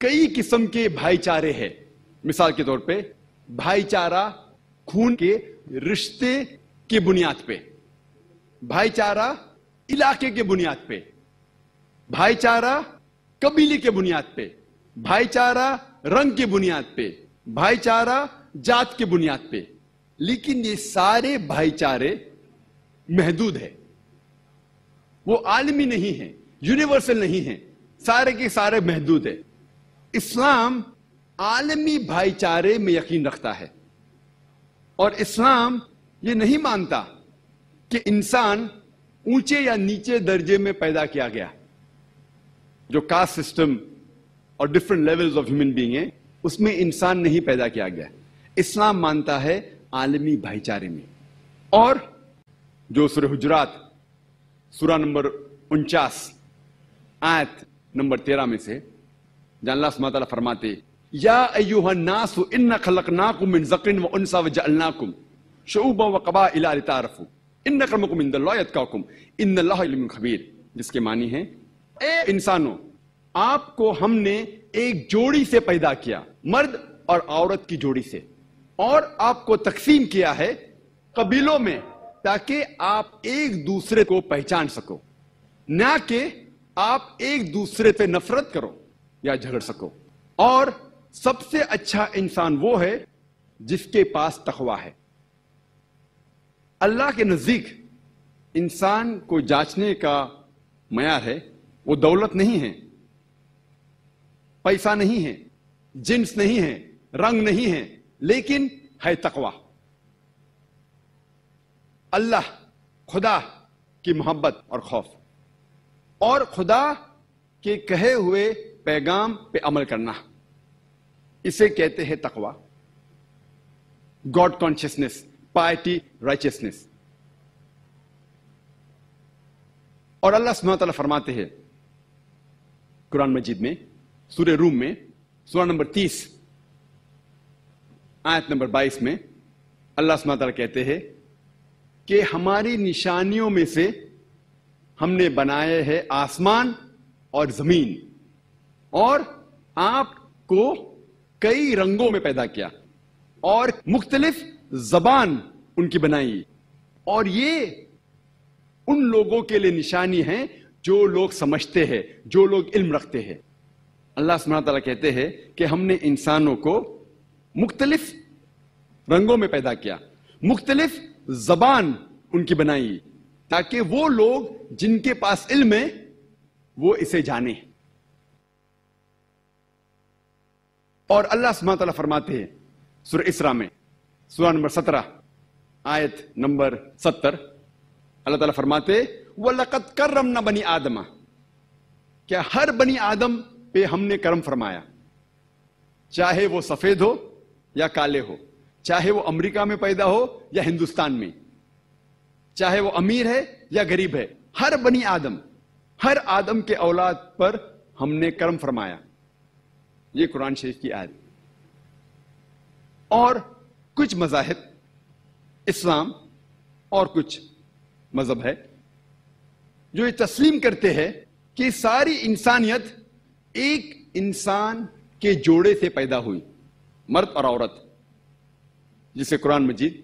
کئی قسم کے بھائی چارے ہیں. مثال کے طور پہ بھائی چارہ خون کے رشتے کی بنیاد پہ، بھائی چارہ علاقے کے بنیاد پہ، بھائی چارہ قبیلے کے بنیاد پہ، بھائی چارہ رنگ کی بنیاد پہ، بھائی چارہ جات کی بنیاد پہ. لیکن یہ سارے بھائی چارے محدود ہیں، وہ عالمی نہیں ہیں، یونیورسل نہیں ہیں، سارے کے سارے محدود ہیں. اسلام عالمی بھائی چارے میں یقین رکھتا ہے، اور اسلام یہ نہیں مانتا کہ انسان اونچے یا نیچے درجے میں پیدا کیا گیا. جو کاسٹ سسٹم اور different levels of human being ہیں اس میں انسان نہیں پیدا کیا گیا. اسلام مانتا ہے عالمی بھائی چارے میں. اور جو سورہ حجرات سورہ نمبر 49 آیت نمبر 13 میں سے جہاں اللہ سبحانہ تعالیٰ فرماتے یا ایھا الناس انا خلقناکم من ذکر و انثی وجعلناکم شعوبا وقبائل لتعارفوا ان اکرمکم عند اللہ اتقاکم ان اللہ علیم خبیر، جس کے معنی ہے اے انسانوں، آپ کو ہم نے ایک جوڑی سے پیدا کیا، مرد اور عورت کی جوڑی سے، اور آپ کو تقسیم کیا ہے قبیلوں میں تاکہ آپ ایک دوسرے کو پہچان سکو، نہ کہ آپ ایک دوسرے سے نفرت کرو یا جھگڑ سکو. اور سب سے اچھا انسان وہ ہے جس کے پاس تقویٰ ہے. اللہ کے نزدیک انسان کو جانچنے کا معیار ہے وہ دولت نہیں ہے، پیسہ نہیں ہے، جنس نہیں ہے، رنگ نہیں ہے، لیکن ہے تقویٰ. اللہ، خدا کی محبت اور خوف، اور خدا کے کہے ہوئے پیغام پہ عمل کرنا، اسے کہتے ہیں تقویٰ. God consciousness, piety, righteousness. اور اللہ سبحانہ تعالیٰ فرماتے ہیں قرآن مجید میں سورہ روم میں سورہ نمبر 30 آیت نمبر 22 میں اللہ سبحانہ تعالیٰ کہتے ہیں کہ ہماری نشانیوں میں سے ہم نے بنائے ہیں آسمان اور زمین، اور آپ کو کئی رنگوں میں پیدا کیا، اور مختلف زبان ان کی بنائی، اور یہ ان لوگوں کے لیے نشانی ہے جو لوگ سمجھتے ہیں، جو لوگ علم رکھتے ہیں. اللہ سبحانہ تعالیٰ کہتے ہیں کہ ہم نے انسانوں کو مختلف رنگوں میں پیدا کیا، مختلف زبان ان کی بنائی، تاکہ وہ لوگ جن کے پاس علم ہے وہ اسے جانیں. اور اللہ سبحانہ تعالیٰ فرماتے ہیں سورہ اسراء میں سورہ نمبر 17 آیت نمبر 70 اللہ تعالیٰ فرماتے وَلَقَدْ كَرَّمْنَا بَنِي آدَمَ، کیا ہر بنی آدم پہ ہم نے کرم فرمایا، چاہے وہ سفید ہو یا کالے ہو، چاہے وہ امریکہ میں پیدا ہو یا ہندوستان میں، چاہے وہ امیر ہے یا غریب ہے، ہر بنی آدم، ہر آدم کے اولاد پر ہم نے کرم فرمایا. یہ قرآن شریف کی آیت. اور کچھ مذاہب، اسلام اور کچھ مذہب ہے جو یہ تسلیم کرتے ہیں کہ ساری انسانیت ایک انسان کے جوڑے سے پیدا ہوئی، مرد اور عورت، جسے قرآن مجید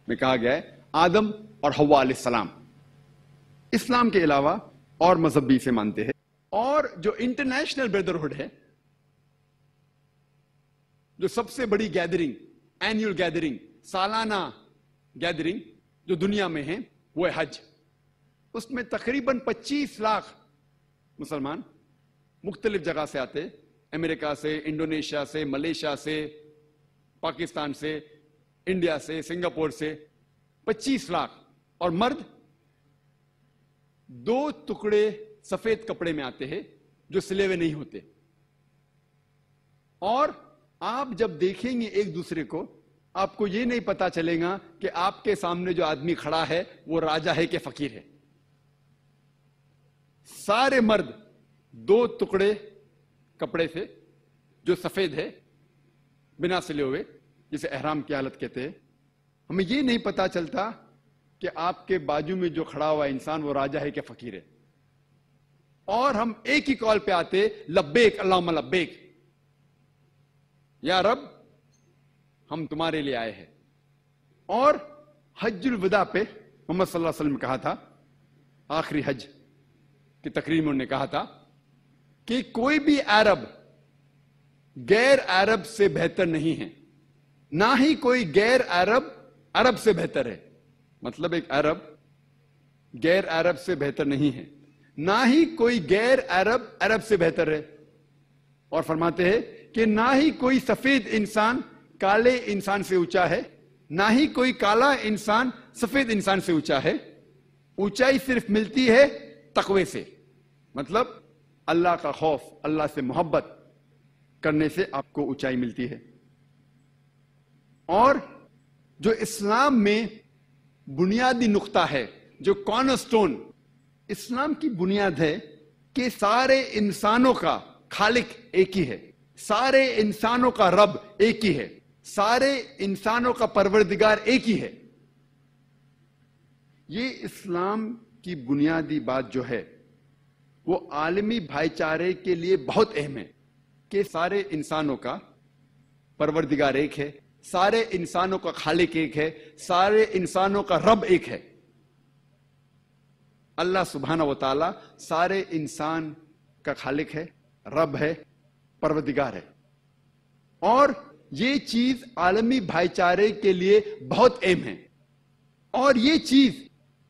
میں کہا گیا ہے آدم اور حوا علیہ السلام. اسلام کے علاوہ اور مذہب بھی اسے مانتے ہیں. اور جو انٹرنیشنل بردرہڈ ہے، جو سب سے بڑی گیدرنگ، اینیول گیدرنگ، سالانہ گیدرنگ جو دنیا میں ہے وہ ہے حج. اس میں تقریباً 25 لاکھ مسلمان مختلف جگہ سے آتے، امریکہ سے، انڈونیشیا سے، ملیشیا سے، پاکستان سے، انڈیا سے، سنگاپور سے 25 لاکھ. اور مرد 2 ٹکڑے سفید کپڑے میں آتے ہیں جو سلے ہوئے نہیں ہوتے. اور آپ جب دیکھیں گے ایک دوسرے کو، آپ کو یہ نہیں پتا چلے گا کہ آپ کے سامنے جو آدمی کھڑا ہے وہ راجا ہے کہ فقیر ہے. سارے مرد 2 ٹکڑے کپڑے سے جو سفید ہے بنا سلے ہوئے، جسے احرام کی حالت کہتے ہیں. ہمیں یہ نہیں پتا چلتا کہ آپ کے بازو میں جو کھڑا ہوا انسان وہ راجا ہے کہ فقیر ہے. اور ہم ایک ہی کال پہ آتے لبیک اللہم لبیک، یا رب ہم تمہارے لیے آئے ہیں. اور حج الوداع پہ محمد صلی اللہ علیہ وسلم نے کہا تھا, آخری حج کی تقریر میں انہوں نے کہا تھا کہ کوئی بھی عرب غیر عرب سے بہتر نہیں ہے, نہ ہی کوئی غیر عرب عرب سے بہتر ہے. مطلب ایک عرب غیر عرب سے بہتر نہیں ہے, نہ ہی کوئی غیر عرب عرب سے بہتر ہے. اور فرماتے ہیں کہ نہ ہی کوئی سفید انسان کالے انسان سے اونچا ہے, نہ ہی کوئی کالا انسان سفید انسان سے اونچا ہے. اونچائی صرف ملتی ہے تقوی سے, مطلب اللہ کا خوف, اللہ سے محبت کرنے سے آپ کو اونچائی ملتی ہے. اور جو اسلام میں بنیادی نقطہ ہے, جو کارنر سٹون اسلام کی بنیاد ہے, کہ سارے انسانوں کا خالق ایک ہی ہے, سارے انسانوں کا رب ایک ہی ہے, سارے انسانوں کا پروردگار ایک ہی ہے. یہ اسلام کی بنیادی بات جو ہے وہ عالمی بھائی چارے کے لیے بہت اہم ہے, کہ سارے انسانوں کا پروردگار ایک ہے, سارے انسانوں کا خالق ایک ہے, سارے انسانوں کا رب ایک ہے. اللہ سبحانہ و تعالی سارے انسان کا خالق ہے, رب ہے, پروردگار ہے. اور یہ چیز عالمی بھائی چارے کے لیے بہت اہم ہے. اور یہ چیز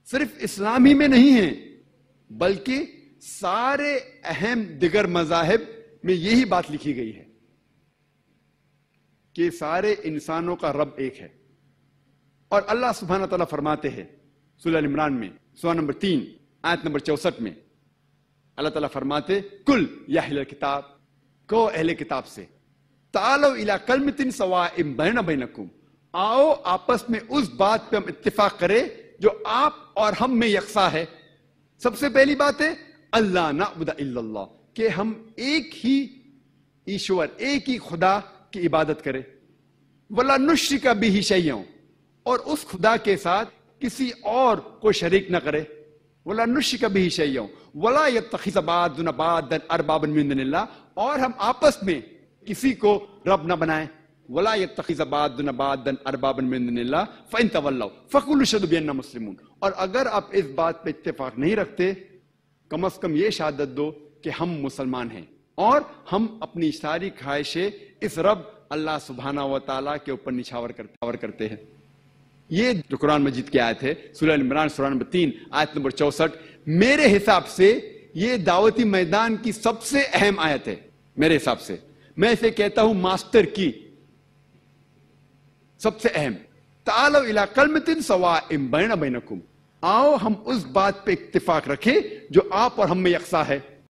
صرف اسلام ہی میں نہیں ہے, بلکہ سارے اہم دیگر مذاہب میں یہی بات لکھی گئی ہے کہ سارے انسانوں کا رب ایک ہے. اور اللہ سبحانہ تعالیٰ فرماتے ہیں سورہ عمران میں سورہ نمبر 3 آیت نمبر 64 میں, اللہ تعالیٰ فرماتے کل یا اہل کتاب, کو اہل کتاب سے, تعالوا الی کلمۃ سواء بین بینکم, آؤ آپس میں اس بات پہ ہم اتفاق کریں جو آپ اور ہم میں یکساں ہے. سب سے پہلی بات ہے اللہ نعبد الا اللہ, کہ ہم ایک ہی ایشور, ایک ہی خدا کی عبادت کریں. ولا نشرک بہ شیئا, اور اس خدا کے ساتھ کسی اور کو شریک نہ کرے. ولا نشرک بہ شیئا ولا یتخذ بعضنا بعضا اربابا من دون اللہ, اور ہم آپس میں کسی کو رب نہ بنائیں. ولا یتخذ بعضنا بعضا اربابا من دون اللہ فان تولوا فقولوا اشهدوا بأننا مسلمون. اور اگر آپ اس بات پہ اتفاق نہیں رکھتے, کم از کم یہ شہادت دو کہ ہم مسلمان ہیں, اور ہم اپنی ساری خواہشیں اس رب اللہ سبحانہ و تعالیٰ کے اوپر نچھاور کرتے ہیں. یہ جو قرآن مجید کی آیت ہے سورہ عمران سورہ نمبر 3 آیت نمبر 64, میرے حساب سے یہ دعوتی میدان کی سب سے اہم آیت ہے. میرے حساب سے میں اسے کہتا ہوں ماسٹر کی, سب سے اہم. تعالوا الی کلمۃ سواء بین بینکم, آؤ ہم اس بات پہ اتفاق رکھیں جو آپ اور ہم میں یکساں ہے.